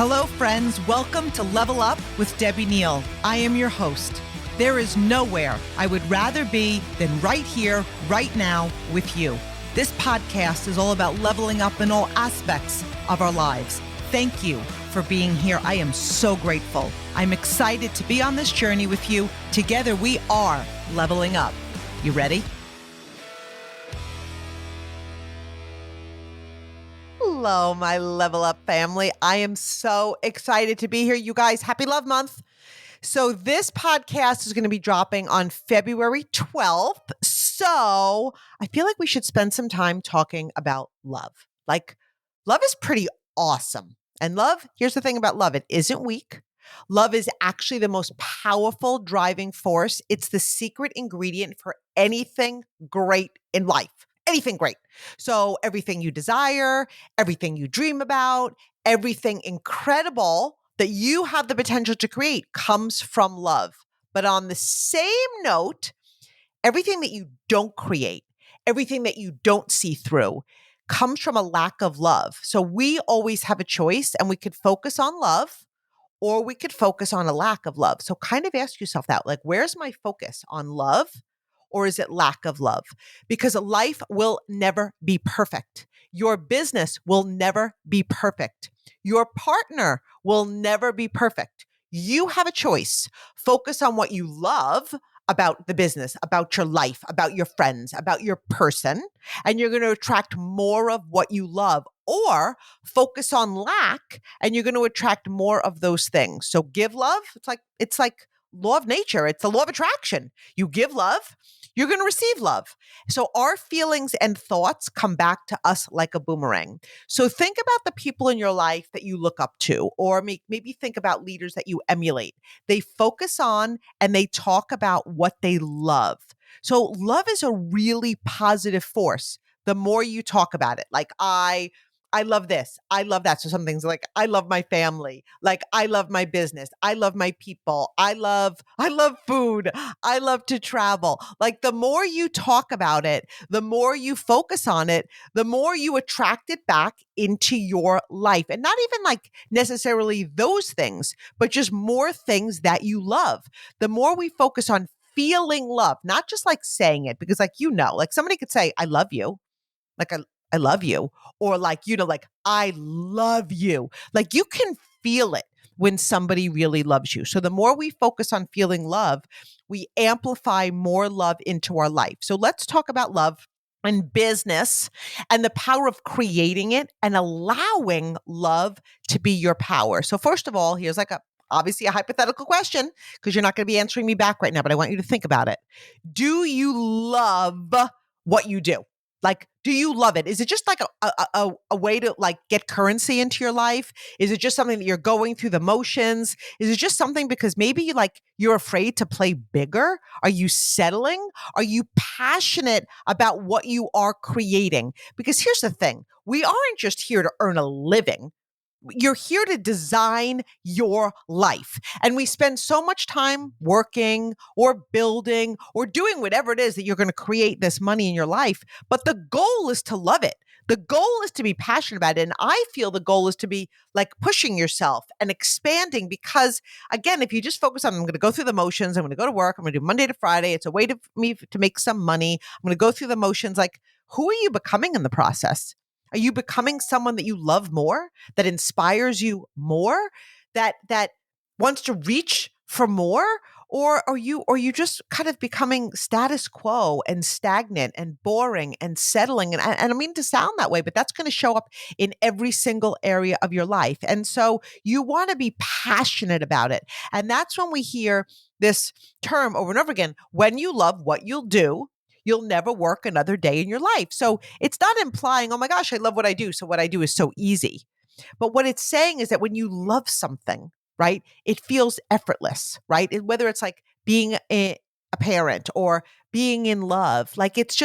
Hello, friends. Welcome to Level Up with Debbie Neal. I am your host. There is nowhere I would rather be than right here, right now with you. This podcast is all about leveling up in all aspects of our lives. Thank you for being here. I am so grateful. I'm excited to be on this journey with you. Together, we are leveling up. You ready? Hello, my Level Up family. I am so excited to be here. You guys, happy Love Month. So this podcast is going to be dropping on February 12th. So I feel like we should spend some time talking about love. Love is pretty awesome. And love, here's the thing about love. It isn't weak. Love is actually the most powerful driving force. It's the secret ingredient for anything great in life. Anything great. So everything you desire, everything you dream about, everything incredible that you have the potential to create comes from love. But on the same note, everything that you don't create, everything that you don't see through comes from a lack of love. So we always have a choice, and we could focus on love or we could focus on a lack of love. So kind of ask yourself that, like, where's my focus, on love or is it lack of love? Because life will never be perfect. Your business will never be perfect. Your partner will never be perfect. You have a choice. Focus on what you love about the business, about your life, about your friends, about your person, and you're going to attract more of what you love. Or focus on lack and you're going to attract more of those things. So give love. It's like law of nature. It's the law of attraction. You give love, you're going to receive love. So our feelings and thoughts come back to us like a boomerang. So think about the people in your life that you look up to, or maybe think about leaders that you emulate. They focus on and they talk about what they love. So love is a really positive force. The more you talk about it, like I love this. I love that. So some things like, I love my family. Like, I love my business. I love my people. I love food. I love to travel. Like, the more you talk about it, the more you focus on it, the more you attract it back into your life. And not even like necessarily those things, but just more things that you love. The more we focus on feeling love, not just like saying it, because like somebody could say, I love you. Like, I love you. Or like, I love you. Like, you can feel it when somebody really loves you. So the more we focus on feeling love, we amplify more love into our life. So let's talk about love and business and the power of creating it and allowing love to be your power. So first of all, here's obviously a hypothetical question, because you're not going to be answering me back right now, but I want you to think about it. Do you love what you do? Like, do you love it? Is it just like a way to like get currency into your life? Is it just something that you're going through the motions? Is it just something because maybe you're afraid to play bigger? Are you settling? Are you passionate about what you are creating? Because here's the thing. We aren't just here to earn a living. You're here to design your life. And we spend so much time working or building or doing whatever it is that you're going to create this money in your life. But the goal is to love it. The goal is to be passionate about it. And I feel the goal is to be like pushing yourself and expanding, because again, if you just focus on, I'm going to go through the motions, I'm going to go to work, I'm going to do Monday to Friday, it's a way for me to make some money, I'm going to go through the motions. Like, who are you becoming in the process? Are you becoming someone that you love more, that inspires you more, that wants to reach for more? Or are you just kind of becoming status quo and stagnant and boring and settling? And I don't mean to sound that way, but that's going to show up in every single area of your life. And so you want to be passionate about it. And that's when we hear this term over and over again: when you love what you'll do, you'll never work another day in your life. So it's not implying, oh my gosh, I love what I do, so what I do is so easy. But what it's saying is that when you love something, right, it feels effortless, right? Whether it's like being a parent or being in love, like it's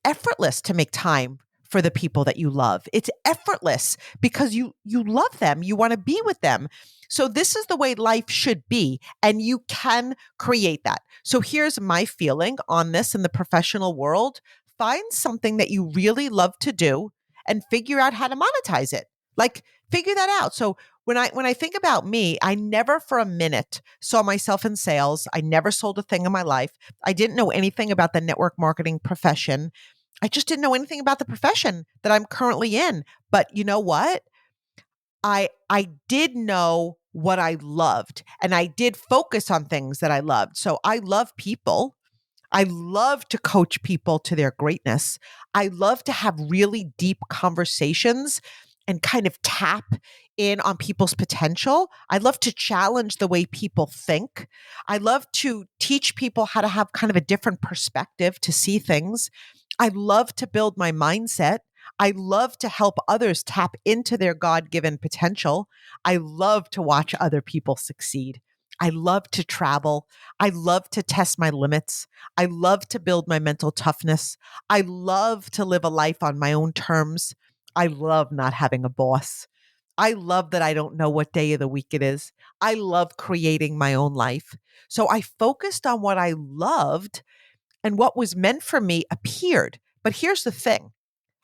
effortless to make time for the people that you love. It's effortless because you love them. You want to be with them. So this is the way life should be, and you can create that. So here's my feeling on this in the professional world. Find something that you really love to do and figure out how to monetize it. Like, figure that out. So When I think about me, I never for a minute saw myself in sales. I never sold a thing in my life. I didn't know anything about the network marketing profession. I just didn't know anything about the profession that I'm currently in. But you know what? I did know what I loved, and I did focus on things that I loved. So I love people. I love to coach people to their greatness. I love to have really deep conversations and kind of tap in on people's potential. I love to challenge the way people think. I love to teach people how to have kind of a different perspective to see things. I love to build my mindset. I love to help others tap into their God given potential. I love to watch other people succeed. I love to travel. I love to test my limits. I love to build my mental toughness. I love to live a life on my own terms. I love not having a boss. I love that I don't know what day of the week it is. I love creating my own life. So I focused on what I loved, and what was meant for me appeared. But here's the thing.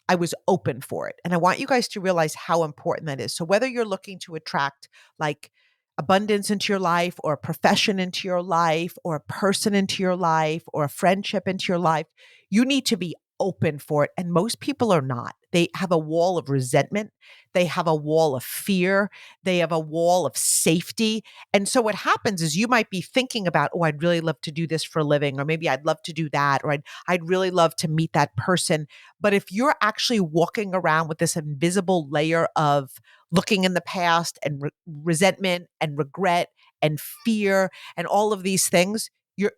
I was open for it. And I want you guys to realize how important that is. So whether you're looking to attract like abundance into your life, or a profession into your life, or a person into your life, or a friendship into your life, you need to be open for it. And most people are not. They have a wall of resentment. They have a wall of fear. They have a wall of safety. And so what happens is you might be thinking about, oh, I'd really love to do this for a living, or maybe I'd love to do that, or I'd really love to meet that person. But if you're actually walking around with this invisible layer of looking in the past and resentment and regret and fear and all of these things,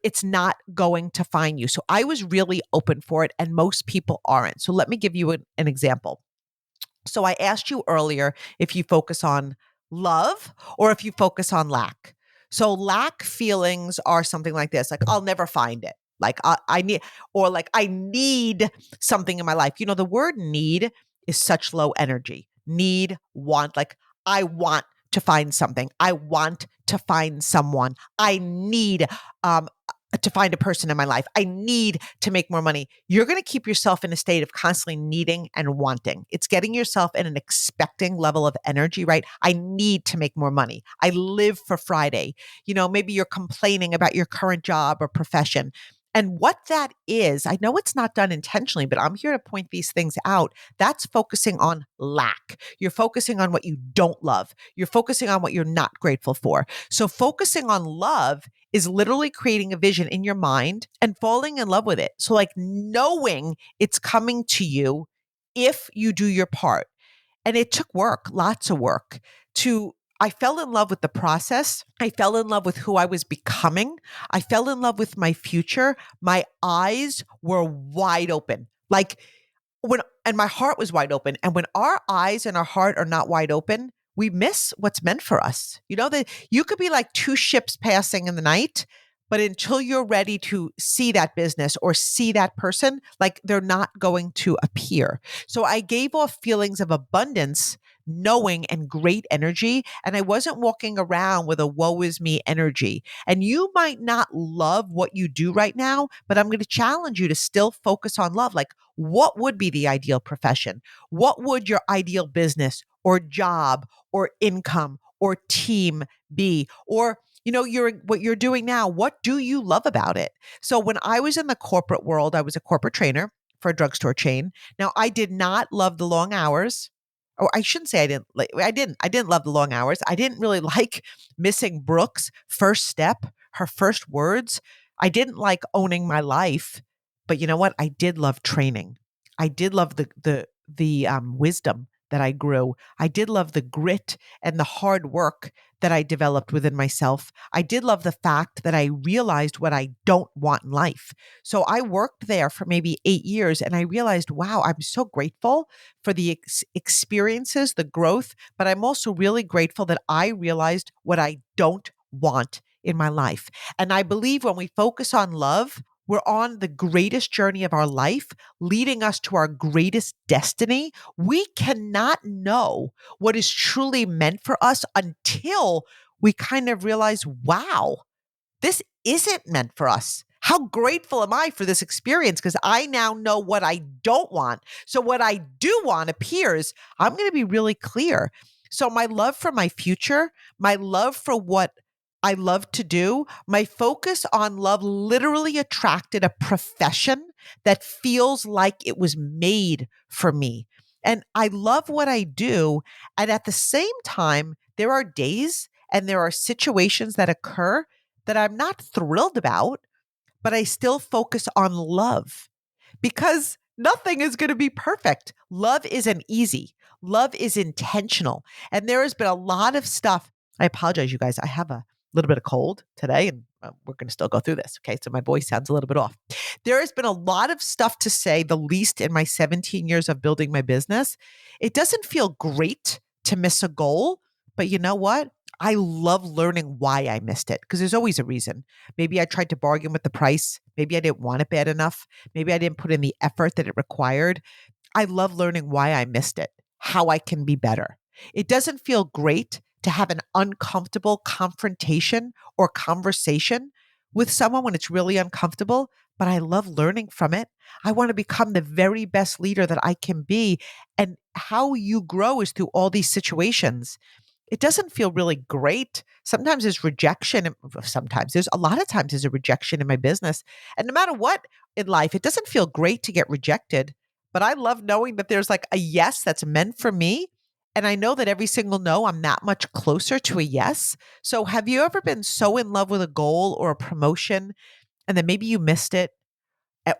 it's not going to find you. So I was really open for it, and most people aren't. So let me give you an example. So I asked you earlier if you focus on love or if you focus on lack. So lack feelings are something like this, like I'll never find it. Like I need, or like I need something in my life. You know, the word need is such low energy. Need, want, like I want to find something. I want to find someone. I need um, to find a person in my life. I need to make more money. You're going to keep yourself in a state of constantly needing and wanting. It's getting yourself in an expecting level of energy, right? I need to make more money. I live for Friday. You know, maybe you're complaining about your current job or profession. And what that is, I know it's not done intentionally, but I'm here to point these things out. That's focusing on lack. You're focusing on what you don't love. You're focusing on what you're not grateful for. So focusing on love is literally creating a vision in your mind and falling in love with it. So like knowing it's coming to you if you do your part. And it took work, lots of work I fell in love with the process. I fell in love with who I was becoming. I fell in love with my future. My eyes were wide open. Like and my heart was wide open. And when our eyes and our heart are not wide open, we miss what's meant for us. You know, that you could be like two ships passing in the night, but until you're ready to see that business or see that person, like they're not going to appear. So I gave off feelings of abundance, knowing, and great energy. And I wasn't walking around with a woe is me energy. And you might not love what you do right now, but I'm going to challenge you to still focus on love. Like, what would be the ideal profession? What would your ideal business or job or income or team be? Or you know, what you're doing now, what do you love about it? So when I was in the corporate world, I was a corporate trainer for a drugstore chain. Now, I did not love the long hours. Or I shouldn't say I didn't like, I didn't love the long hours. I didn't really like missing Brooke's first step, her first words. I didn't like owning my life. But you know what? I did love training. I did love the wisdom that I grew. I did love the grit and the hard work that I developed within myself. I did love the fact that I realized what I don't want in life. So I worked there for maybe 8 years, and I realized, wow, I'm so grateful for the experiences, the growth, but I'm also really grateful that I realized what I don't want in my life. And I believe when we focus on love, we're on the greatest journey of our life, leading us to our greatest destiny. We cannot know what is truly meant for us until we kind of realize, wow, this isn't meant for us. How grateful am I for this experience? Because I now know what I don't want. So what I do want appears, I'm going to be really clear. So my love for my future, my love for what I love to do, my focus on love literally attracted a profession that feels like it was made for me. And I love what I do. And at the same time, there are days and there are situations that occur that I'm not thrilled about, but I still focus on love because nothing is going to be perfect. Love isn't easy. Love is intentional. And there has been a lot of stuff. I apologize, you guys. I have a little bit of cold today, and we're going to still go through this. Okay. So my voice sounds a little bit off. There has been a lot of stuff to say, the least in my 17 years of building my business. It doesn't feel great to miss a goal, but you know what? I love learning why I missed it because there's always a reason. Maybe I tried to bargain with the price. Maybe I didn't want it bad enough. Maybe I didn't put in the effort that it required. I love learning why I missed it, how I can be better. It doesn't feel great to have an uncomfortable confrontation or conversation with someone when it's really uncomfortable, but I love learning from it. I want to become the very best leader that I can be. And how you grow is through all these situations. It doesn't feel really great. Sometimes there's rejection. Sometimes there's a lot of times there's a rejection in my business. And no matter what in life, it doesn't feel great to get rejected. But I love knowing that there's like a yes that's meant for me. And I know that every single no, I'm that much closer to a yes. So have you ever been so in love with a goal or a promotion and then maybe you missed it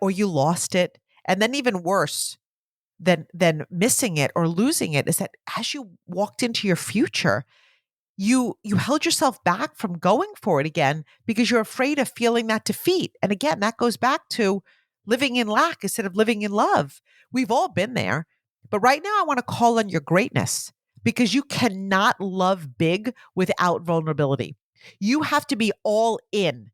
or you lost it? And then even worse, than missing it or losing it is that as you walked into your future, you held yourself back from going for it again because you're afraid of feeling that defeat. And again, that goes back to living in lack instead of living in love. We've all been there. But right now I want to call on your greatness because you cannot love big without vulnerability. You have to be all in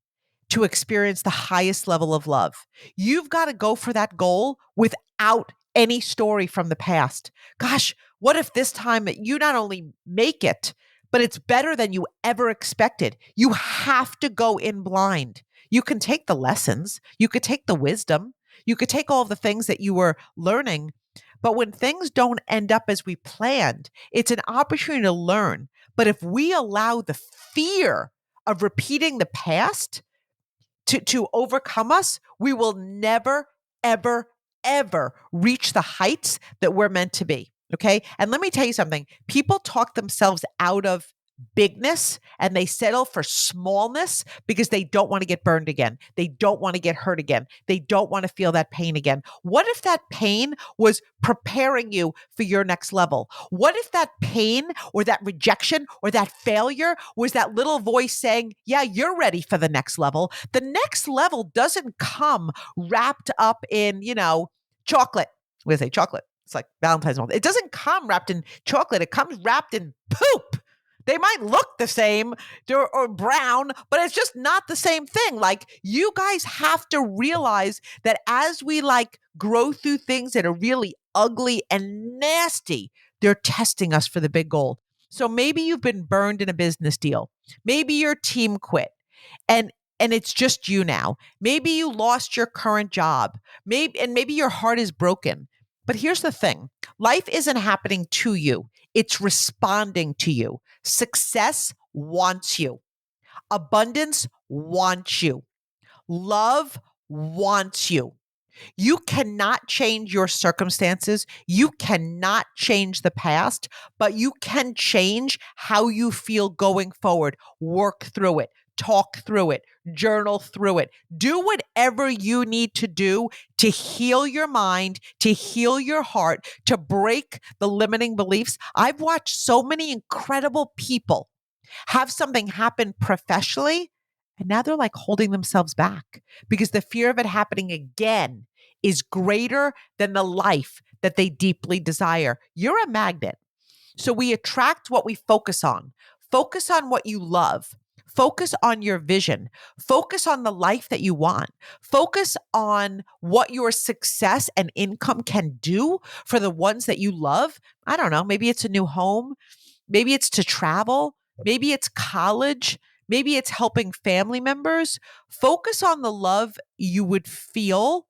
to experience the highest level of love. You've got to go for that goal without any story from the past. Gosh, what if this time you not only make it, but it's better than you ever expected? You have to go in blind. You can take the lessons, you could take the wisdom, you could take all of the things that you were learning. But when things don't end up as we planned, it's an opportunity to learn. But if we allow the fear of repeating the past, to overcome us, we will never, ever, ever reach the heights that we're meant to be. Okay. And let me tell you something, people talk themselves out of bigness and they settle for smallness because they don't want to get burned again. They don't want to get hurt again. They don't want to feel that pain again. What if that pain was preparing you for your next level? What if that pain or that rejection or that failure was that little voice saying, yeah, you're ready for the next level? The next level doesn't come wrapped up in, chocolate. I'm going to say chocolate. It's like Valentine's month. It doesn't come wrapped in chocolate. It comes wrapped in poop. They might look the same or brown, but it's just not the same thing. Like, you guys have to realize that as we grow through things that are really ugly and nasty, they're testing us for the big goal. So maybe you've been burned in a business deal. Maybe your team quit and it's just you now. Maybe you lost your current job. Maybe your heart is broken. But here's the thing. Life isn't happening to you. It's responding to you. Success wants you. Abundance wants you. Love wants you. You cannot change your circumstances. You cannot change the past, but you can change how you feel going forward. Work through it. Talk through it, journal through it, do whatever you need to do to heal your mind, to heal your heart, to break the limiting beliefs. I've watched so many incredible people have something happen professionally, and now they're holding themselves back because the fear of it happening again is greater than the life that they deeply desire. You're a magnet. So we attract what we focus on. Focus on what you love. Focus on your vision. Focus on the life that you want. Focus on what your success and income can do for the ones that you love. I don't know. Maybe it's a new home. Maybe it's to travel. Maybe it's college. Maybe it's helping family members. Focus on the love you would feel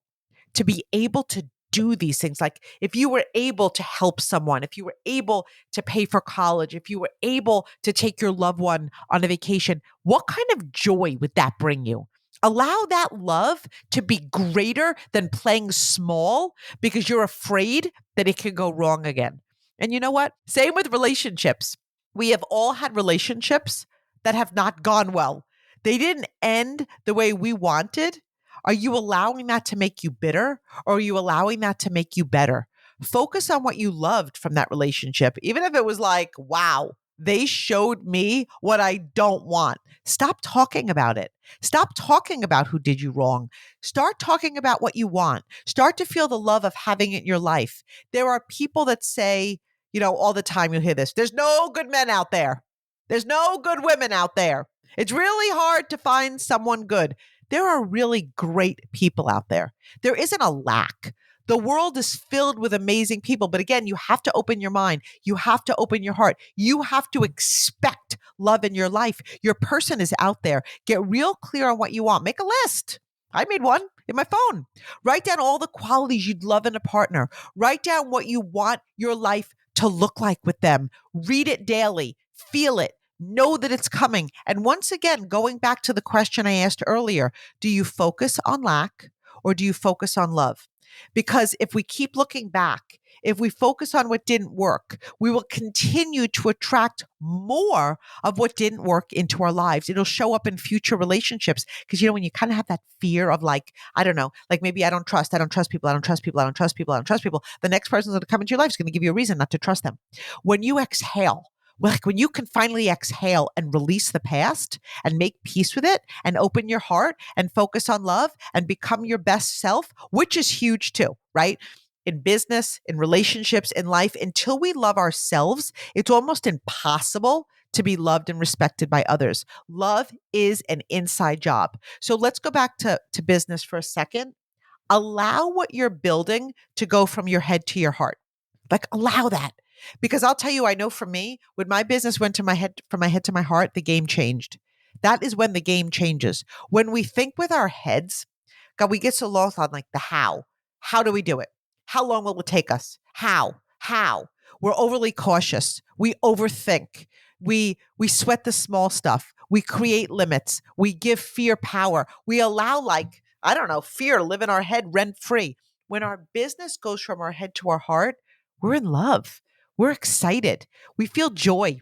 to be able to do these things, like if you were able to help someone, if you were able to pay for college, if you were able to take your loved one on a vacation, what kind of joy would that bring you? Allow that love to be greater than playing small because you're afraid that it could go wrong again. And you know what? Same with relationships. We have all had relationships that have not gone well. They didn't end the way we wanted. Are you allowing that to make you bitter, or are you allowing that to make you better? Focus on what you loved from that relationship, even if it was like, wow, they showed me what I don't want. Stop talking about it. Stop talking about who did you wrong. Start talking about what you want. Start to feel the love of having it in your life. There are people that say, all the time you'll hear this, there's no good men out there. There's no good women out there. It's really hard to find someone good. There are really great people out there. There isn't a lack. The world is filled with amazing people. But again, you have to open your mind. You have to open your heart. You have to expect love in your life. Your person is out there. Get real clear on what you want. Make a list. I made one in my phone. Write down all the qualities you'd love in a partner. Write down what you want your life to look like with them. Read it daily. Feel it. Know that it's coming. And once again, going back to the question I asked earlier, do you focus on lack or do you focus on love? Because if we keep looking back, if we focus on what didn't work, we will continue to attract more of what didn't work into our lives. It'll show up in future relationships. Because, when you kind of have that fear of like, I don't know, like maybe I don't trust people, I don't trust people, I don't trust people, I don't trust people. The next person's going to come into your life is going to give you a reason not to trust them. When you exhale, like when you can finally exhale and release the past and make peace with it and open your heart and focus on love and become your best self, which is huge too, right? In business, in relationships, in life, until we love ourselves, it's almost impossible to be loved and respected by others. Love is an inside job. So let's go back to business for a second. Allow what you're building to go from your head to your heart. Like allow that. Because I'll tell you, I know for me, when my business went to my head, from my head to my heart, the game changed. That is when the game changes. When we think with our heads, God, we get so lost on like the how. How do we do it? How long will it take us? How? We're overly cautious. We overthink. We sweat the small stuff. We create limits. We give fear power. We allow fear to live in our head rent free. When our business goes from our head to our heart, we're in love. We're excited. We feel joy.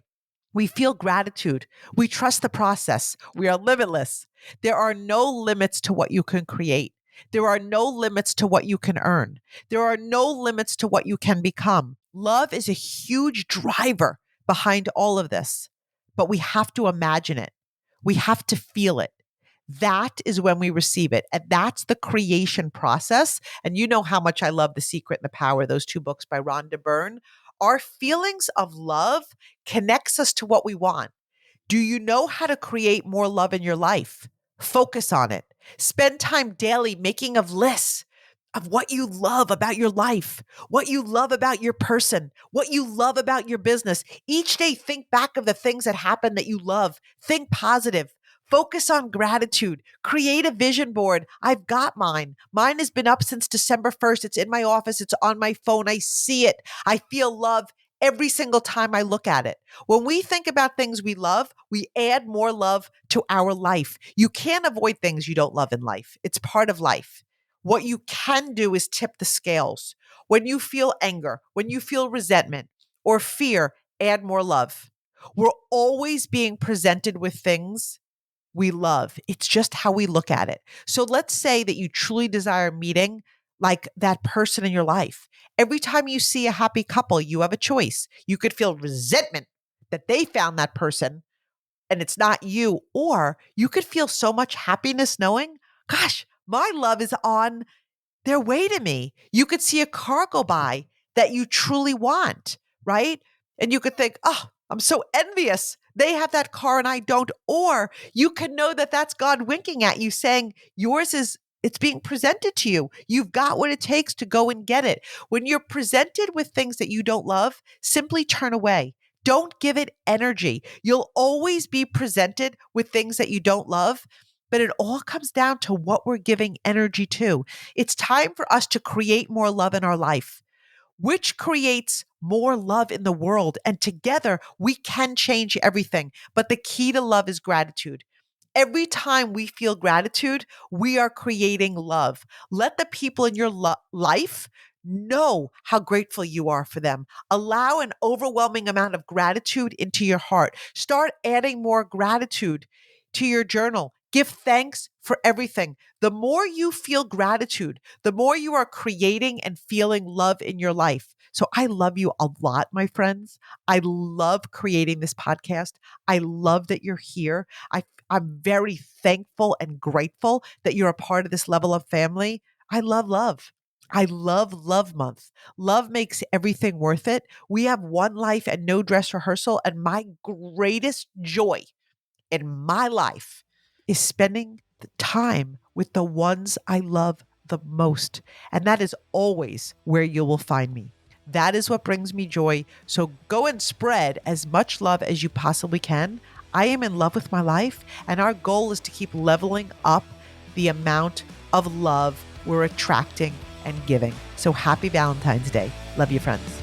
We feel gratitude. We trust the process. We are limitless. There are no limits to what you can create. There are no limits to what you can earn. There are no limits to what you can become. Love is a huge driver behind all of this, but we have to imagine it. We have to feel it. That is when we receive it. And that's the creation process. And you know how much I love The Secret and the Power, those two books by Rhonda Byrne. Our feelings of love connects us to what we want. Do you know how to create more love in your life? Focus on it. Spend time daily making of lists of what you love about your life, what you love about your person, what you love about your business. Each day, think back of the things that happen that you love. Think positive. Focus on gratitude. Create a vision board. I've got mine. Mine has been up since December 1st. It's in my office. It's on my phone. I see it. I feel love every single time I look at it. When we think about things we love, we add more love to our life. You can't avoid things you don't love in life. It's part of life. What you can do is tip the scales. When you feel anger, when you feel resentment or fear, add more love. We're always being presented with things we love. It's just how we look at it. So let's say that you truly desire meeting like that person in your life. Every time you see a happy couple, you have a choice. You could feel resentment that they found that person and it's not you, or you could feel so much happiness knowing, gosh, my love is on their way to me. You could see a car go by that you truly want, right? And you could think, oh, I'm so envious. They have that car and I don't. Or you can know that that's God winking at you saying it's being presented to you. You've got what it takes to go and get it. When you're presented with things that you don't love, simply turn away. Don't give it energy. You'll always be presented with things that you don't love. but it all comes down to what we're giving energy to. It's time for us to create more love in our life, which creates more love in the world. And together we can change everything. But the key to love is gratitude. Every time we feel gratitude, we are creating love. Let the people in your life know how grateful you are for them. Allow an overwhelming amount of gratitude into your heart. Start adding more gratitude to your journal. Give thanks for everything. The more you feel gratitude, the more you are creating and feeling love in your life. So I love you a lot, my friends. I love creating this podcast. I love that you're here. I'm very thankful and grateful that you're a part of this level of family. I love love. I love Love Month. Love makes everything worth it. We have one life and no dress rehearsal. And my greatest joy in my life is spending the time with the ones I love the most. And that is always where you will find me. That is what brings me joy. So go and spread as much love as you possibly can. I am in love with my life, and our goal is to keep leveling up the amount of love we're attracting and giving. So happy Valentine's Day. Love you, friends.